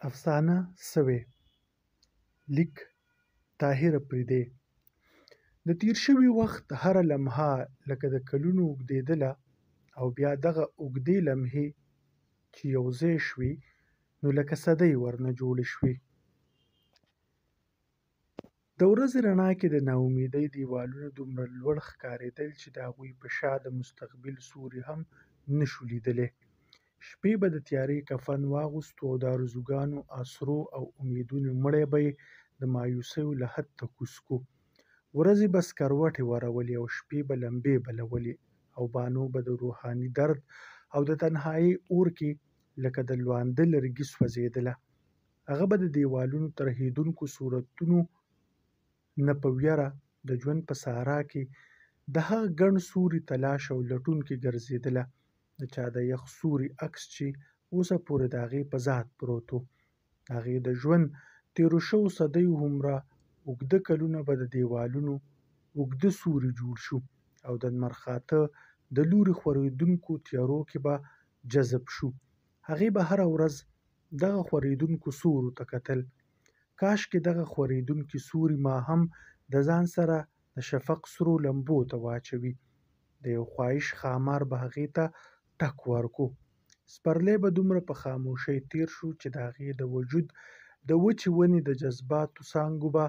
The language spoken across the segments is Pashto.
افسانه سوې. لیک طاهر اپريدي. د تیر شوي وخت هره لمحه لکه د کلونو اوږدېدله، او بیا دغه اوږدې لمحې چې یو ځای شوې نو لکه صدۍ ورنه جوړې شوې. د ورځې رڼا کې د ناامیدۍ دیوالونه دومره لوړ ښکارېدل چې د هغوی په شا د مستقبل سیوری هم نه شو لیدلی. شپې به د تیارې کفن واغوستو او د ارزوګانو، اسرو او امیدونو مړی به یې د مایوسیو له حد ته کوز کو. ورځې به سکروټې ورولې او شپې به لمبې بلولې، او بانو به د روحاني درد او د تنهایۍ اور کې لکه د لوانده لرګي سوځېدله. هغه به د دیوالونو ترهېدونکو صورتونو نه په ویره د ژوند په صحرا کې د هغه ګڼ سوري تلاش او لټونکې ګرځېدله، د چا د یخ سوري عکس چې اوسه پورې د هغې په ذات پروت و. د هغې د ژوند تېرو شوو صدیو هومره اوږده کلونه به د دیوالونو اوږده سوري جوړ شو، او د لمر خاته د لوري خورېدونکو تیارو کې به جذب شو. هغې به هره ورځ دغه خورېدونکو سورو ته کتل. کاشکې دغه خورېدونکي سوري ما هم د ځان سره د شفق سرو لمبو ته واچوي. د یو خواهش ښامار به هغې ته ټک ورکو. سپرلی به دومره په خاموشۍ تیر شو چې د هغې د وجود د وچې ونې د جذباتو څانګو به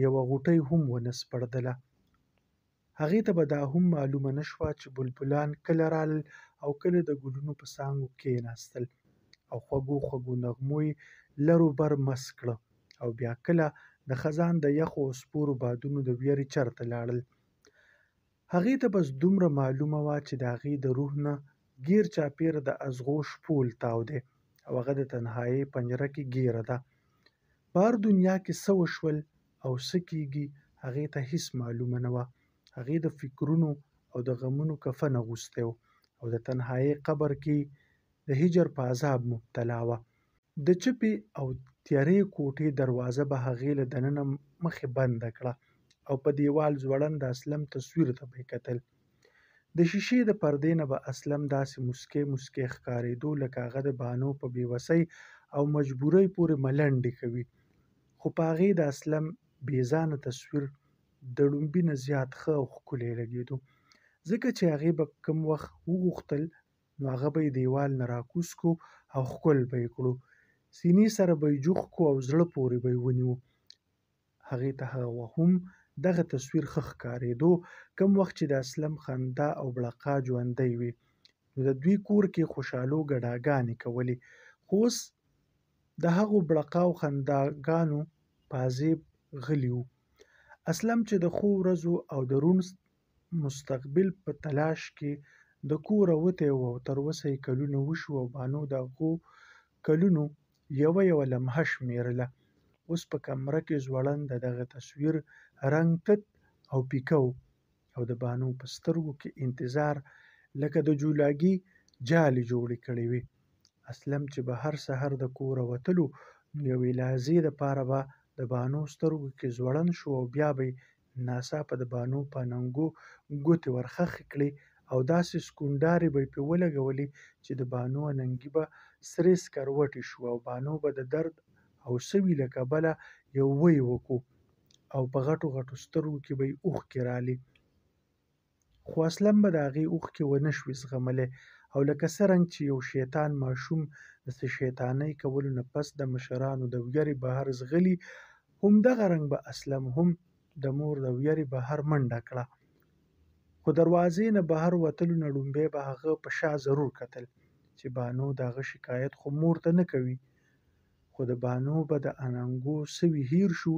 یوه غوټۍ هم ونه سپړدله. هغې ته به دا هم معلومه نه شوه چې بلبلان کله رالل او کله د ګلونو په څانګو کېناستل، او خوږو خوږو نغمو یې لر و بر مست کړه، او بیا کله د خزان د یخو او سپورو بادونو د ویرې چرته لاړل. هغې ته بس دومره معلومه وه چې د هغې د روح نه ګیر چاپېره د ازغو شپول تاو دی، او هغه د تنهایۍ پنجره کې ګیره ده. په هر دنیا کې څه وشول او څه کېږي هغې ته هېڅ معلومه نه وه. هغې د فکرونو او د غمونو کفن اغوستی و، او د تنهایۍ قبر کې د هجر په عذاب مبتلا وه. د چپې او تیارې کوټې دروازه به هغې له دننه مخې بنده کړه، او په دیوال ځوړند د اسلم تصویر ته به یې کتل. د شیشې د پردې نه به اسلم داسې مسکی مسکی ښکارېدو لکه هغه د بانو په بېوسۍ او مجبورۍ پورې ملنډې کوي. خو په هغې د اسلم بېځانه تصویر د ړومبي نه زیات ښه او ښکلی لګېدو، ځکه چې هغې به کوم وخت وغوښتل نو هغه به یې دیوال نه راکوز کو او ښکل به یې کړو، سینې سره به یې جوخ کو او زړه پورې به یې ونیو. هغې ته هغه وخت هم دغه تصویر ښه ښکارېدو، کوم وخت چې د اسلم خندا او بړقا ژوندۍ وي. نو د دوی کور کې خوشحالو ګډاګانې کولې، خو اوس د هغو بړقاو خنداګانو پازیب غلی و. اسلم چې د ښو ورځو او د روڼ مستقبل په تلاش کې د کوره وتی و، او تر اوسه یې کلونه وشو، او بانو د هغو کلونو یوه یوه لمحه شمېرله. اوس په کمره کې ځوړند د دغه تصویر رنګ تت او پیکه و، او د بانو په سترګو کې انتظار لکه د جولاګي جالې جوړې کړې وې. اسلم چې به هر سحر د کوره وتلو نو یوې لحظې دپاره به د بانو سترګو کې ځوړند شو، او بیا به یې ناڅاپه د بانو په اننګو ګوتې ورخښې کړې او داسې سکونډارې به یې پرې ولګولې چې د بانو اننګي به سرې سکروټې شو، او بانو به د درد او سوي له کبله یو وی وکړو، او په غټو غټو سترګو کې به یې اوښکې رالې. خو اسلم به د هغې اوښکې ونه شوې زغملی، او لکه څرنګ چې یو شیطان ماشوم د څه شیطانۍ کولو نه پس د مشرانو د ویرې بهر ځغلي، همدغه رنګ به اسلم هم د مور د ویرې بهر منډه کړه. خو دروازې نه بهر وتلو نه ړومبی به هغه په شا ضرور کتل چې بانو د هغه شکایت خو مور ته نه کوي. خو د بانو به د اننګو سوي هیر شو،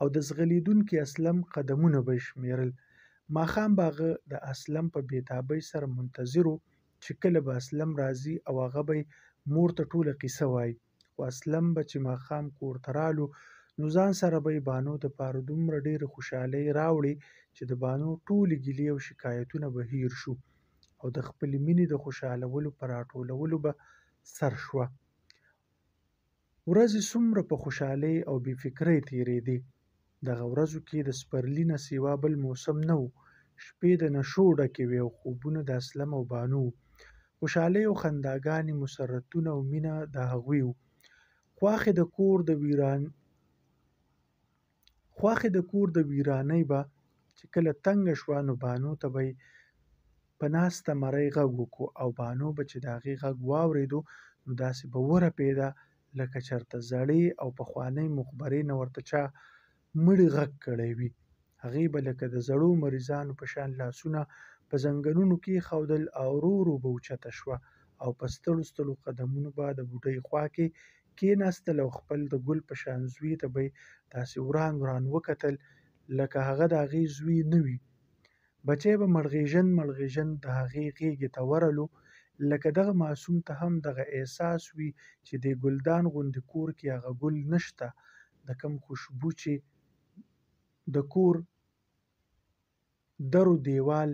او د ځغلېدونکي اسلم قدمونه به یې شمېرل. ماښام به هغه د اسلم په بېتابۍ سره منتظر و چې کله به اسلم راځي، او هغه به یې مور ته ټوله قیصه وایي. خو اسلم به چې ماښام کور ته رالو نو ځان سره به یې بانو دپاره دومره ډېرې خوشحالۍ راوړې چې د بانو ټولې ګیلې او شکایتونه به هیر شو، او د خپلې مینې د خوشحالولو په راټولولو به سر شوه. ورځې څومره په خوشحالۍ او بې فکرۍ تېرېدې. دغه ورځو کې د سپرلي نه سوا بل موسم نه و. شپې د نشو ډکې وې، او خوبونه د اسلم او بانو وو. خوشحالۍ او خنداګانې، مسرتونه او مینه د هغوی وو. خواښې د کور د ویرانۍ به چې کله تنګه شوه نو بانو ته به یې په ناسته مرۍ غږ وکړو او بانو به چې د هغې غږ واورېدو نو داسې به ورپېده لکه چېرته زړې او پخوانۍ مخبرې نه ورته چا مړي غږ کړی وي. هغې به لکه د زړو مریضانو په شان لاسونه په زنګنونو کېښودل او ورو ورو به اوچته شوه او په ستړو ستړو قدمونو به د بوډۍ خوا کې کېناستل او خپل د ګل په شان زوی ته به یې داسې وران وران وکتل لکه هغه د هغې زوی نه وي. بچی به مړغېژن د هغې غېږې ته ورلو لکه دغه ماشوم ته هم دغه احساس وي چې دې ګلدان غوندې کور کې هغه ګل نشته د کوم خوشبو چې د کور در و دیوال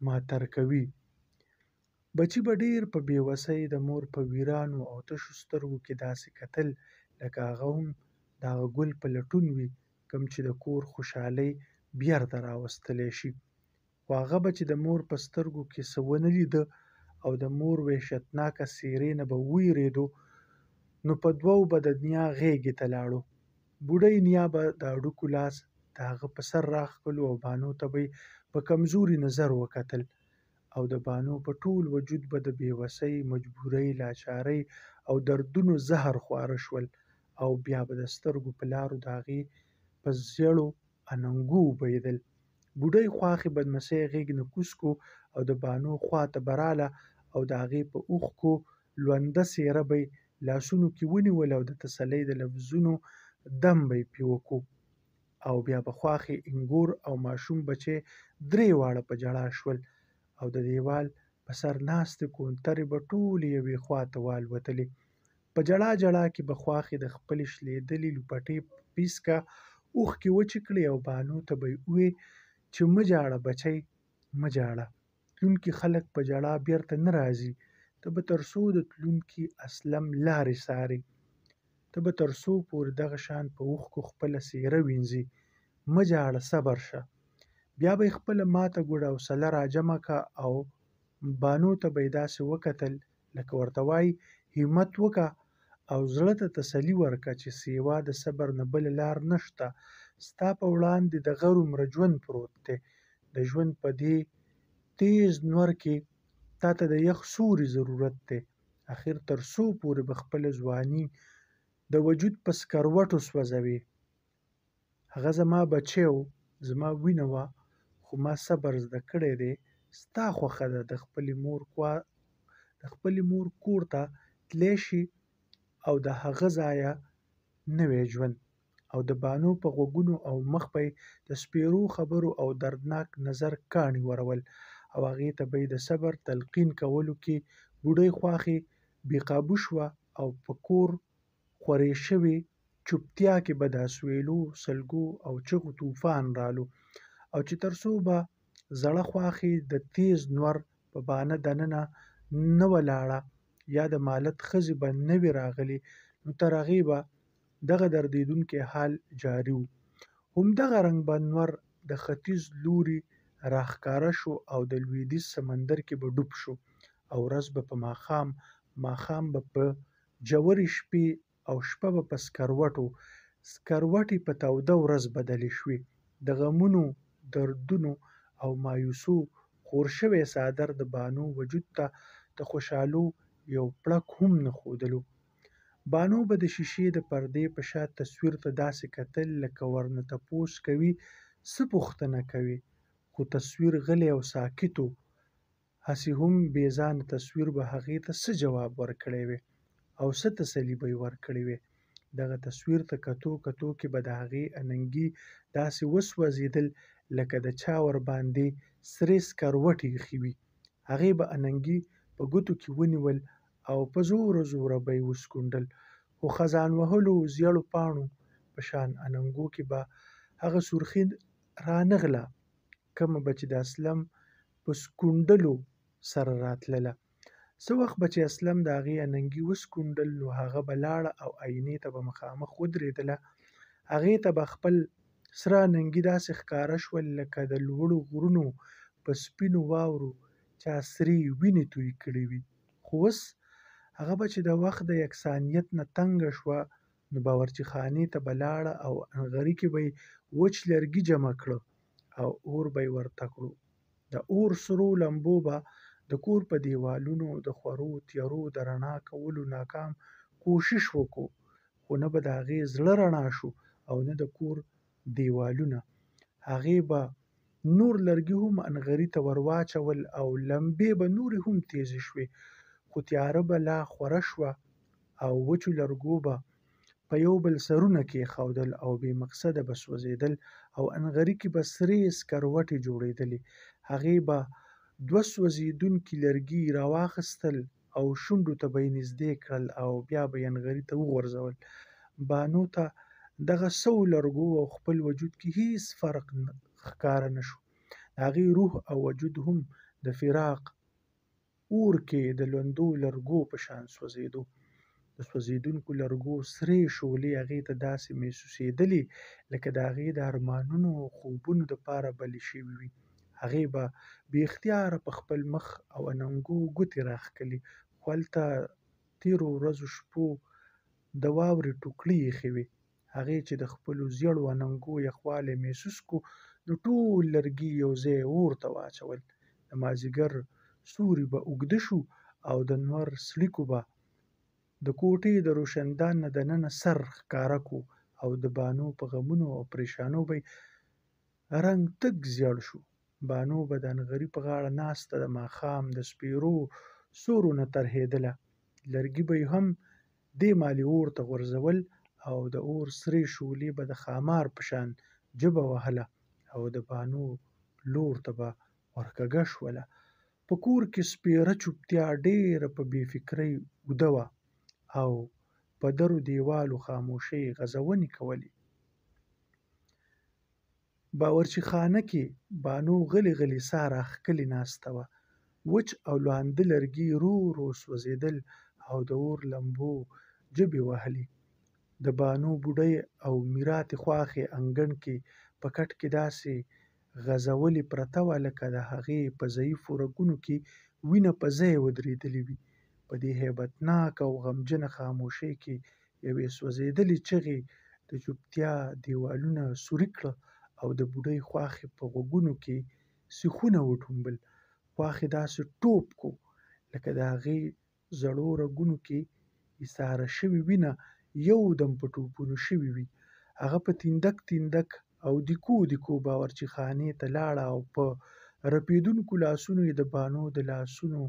معطر کوي. بچي به ډېر په بېوسۍ د مور په ویرانو او تشو سترګو کې داسې کتل لکه هغه هم د هغه ګل په لټون وي کوم چې د کور خوشحالۍ بیرته راوستلی شي. خو هغه به چې د مور په سترګو کې څه ونه لیده او د مور وحشتناکه څېرې نه به وویرېدو نو په دوو به د نیا غېږې ته لاړو. بوډۍ نیا به د هډوکو لاس د هغه په سر راښکلو او بانو ته به یې په کمزوري نظر وکتل او د بانو په ټول وجود به د بېوسۍ، مجبورۍ، لاچارۍ او دردونو زهر خواره شول او بیا به د سترګو په لارو د هغې په زیړو اننګو وبهېدل. بوډۍ خواښې بدمسۍ غېږ نه کوز کړو او د بانو خوا ته به راله او د هغې په اوښکو لونده څېره به یې لاسونو کې ونیول او د تسلۍ د لفظونو دم به یې پرې وکړو او بیا به خواښې انګور او ماشوم بچی درې واړه په ژړا شول او د دیوال په سر ناستې کونترې به ټولې یوې خوا ته والوتلې. په ژړا ژړا کې به خواښې د خپلې شلېدلې لوپټې په پیڅکه اوښکې وچې کړې او بانو ته به یې ووې چې مه ژاړه بچۍ مه ژاړه، تلونکي خلک په ژړا بیرته نه راځي، ته به تر څو د تلونکي اسلم لارې څارې، ته به تر څو پورې دغه شان په اوښکو خپله څېره وینځې، مه ژاړه صبر شه. بیا به یې خپله ماته ګوډه حوصله راجمع کړه او بانو ته به یې داسې وکتل لکه ورته وایي همت وکړه او زړه ته تسلي ورکړه چې سیوا د صبر نه بله لار نشته. ستا په وړاندې د غر عمره ژوند پروت دی. د ژوند په دې تیز نور کې تا ته د یخ سوري ضرورت دی. اخر تر څو پورې به خپله ځواني د وجود په سکروټو سوځوې. هغه زما بچی و، زما وینه وه، خو ما صبر زده کړی دی. ستا خوښه ده د خپلې مور کور ته تلی شي او د هغه ځایه نوی ژوند. او د بانو په غوږونو او مخ به یې د سپېرو خبرو او دردناک نظر کاڼي ورول او هغې ته به یې د صبر تلقین کولو کې بوډۍ خواښې بې قابو شوه او په کور خورې شوې چوپتیا کې به د اسوېلو، سلګو او چغو طوفان رالو او چې تر څو به زړه خواښې د تیز نور په بانه دننه نه ولاړه یا د مالت ښځې به نه وې راغلې نو تر هغې به دغه دردېدونکی حال جاري و. همدغه رنګ به نور د ختیځ لوري راښکاره شو او د لوېدیځ سمندر کې به ډوب شو او ورځ به په ماښام به په ژورې شپې او شپه به په سکروټې په توده ورځ بدلې شوې. د غمونو، دردونو او مایوسو خور شوی څادر د بانو وجود ته د خوشحالو یو پړق هم نه ښودلو. بانو به د شیشې د پردې په شا تصویر ته داسې کتل لکه ورنه تپوس کوي څه پوښتنه کوي، خو تصویر غلی او ساکت و. هسې هم بې ځانه تصویر به هغې ته څه جواب ورکړی وي او څه تسلي به یې ورکړې وي. دغه تصویر ته کتو کې به د هغې اننګي داسې وسوځېدل لکه د چا ورباندې سرې سکروټې ایښې وي. هغې به اننګي په ګوتو کې ونیول او په زوره زوره به یې وسکونډل، خو خزان وهلو زیړو پاڼو په شان اننګو کې به هغه سرخي رانغله کومه به چې د اسلم په سکونډلو سره راتلله. څه وخت به چې اسلم د هغې اننګي وسکونډل نو هغه به لاړه او آیینې ته به مخامخ ودرېدله. هغې ته به خپل سره اننګي داسې ښکاره شول لکه د لوړو غرونو په سپینو واورو چا سرې وینې توی کړې وي. خو اوس هغه به چې د وخت د یکسانیت نه تنګه شوه نو باورچی خانې ته به لاړه او انغري کې به یې وچ لرګي جمع کړه او اور به یې ورته کړو. د اور سرو لمبو به د کور په دیوالونو د خورو تیارو د رڼا کولو ناکام کوشش وکړو، خو نه به د هغې زړه رڼا شو او نه د کور دیوالونه. هغې به نور لرګي هم انغري ته ور واچول او لمبې به نورې هم تیزې شوې، خو تیاره به لا خوره شوه او وچو لرګو به په یو بل سرونه کېښودل او بې مقصده به سوځېدل او انغري کې به سرې سکروټې جوړېدلې. هغې به دوه سوځېدونکي لرګي راواخیستل او شونډو ته به یې نږدې کړل او بیا به یې انغري ته وغورځول. بانو ته دغه سوو لرګو او خپل وجود کې هیڅ فرق ښکاره نه شو. د هغې روح او وجود هم د فراق اور کې د لوندو لرګو په شان سوځېدو. د سوځېدونکو لرګو سرې شولې هغې ته داسې محسوسېدلې لکه د هغې د ارمانونو او خوبونو دپاره بلې شوي وي. هغې به بې اختیاره په خپل مخ او اننګو ګوتې راښکلې، خو هلته تېرو ورځو شپو د واورې ټوکړې ایښې وې. هغې چې د خپلو زیړو اننګو یخوالی محسوس کړو نو ټول لرګي یو ځای اور ته واچول. د مازدیګر سیوری به اوږده شو او د لمر څړیکو به د کوټې د روشندان نه دننه سر ښکاره کړو او د بانو په غمونو او پریشانیو به رنګ تک زیړ شو. بانو به د انغري په غاړه ناسته د ماښام د سپېرو سیورو نه ترهېدله. لرګي به یې هم دې مالې اور ته غورځول او د اور سرې شولې به د ښامار په شان ژبه وهله او د بانو لور ته به ورکږه شوله. په کور کې سپېره چوپتیا ډېره په بې فکرۍ اوده وه او په درو دیوالو خاموشۍ غځونې کولې. باورچی خانه کې بانو غلې غلې ساه راښکلې ناسته وه. وچ او لانده لرګي ورو ورو سوځېدل او د اور لمبو ژبې وهلې. د بانو بوډۍ او میراتې خواښې انګړ کې په کټ کې داسې غځولې پرته وه لکه د هغې په ضعیفو رګونو کې وینه په ځای ودرېدلې وي. په دې هیبتناکه او غمجنه خاموشۍ کې یوې سوځېدلې چغې د چوپتیا دیوالونه سوري کړه او د بوډۍ خواښې په غوږونو کې سیخونه وټومبل. خواښې داسې ټوپ کړو لکه د هغې زړو رګونو کې ایساره شوې وینه یو دم په ټوپونو شوې وي. هغه په تندک تندک او دیکو دیکو باورچی خانې ته لاړه او په رپېدونکو لاسونو یې د بانو د لاسونو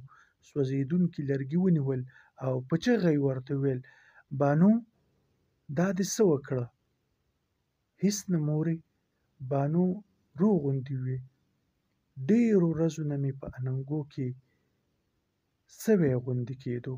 سوځېدونکي لرګي ونیول او په چغه یې ورته وویل: بانو، دا دې څه وکړه؟ هېڅ نه مورې، بانو روغ غوندې وې. ډېرو ورځو نه مې په اننګو کې سوی غوندې کېدو.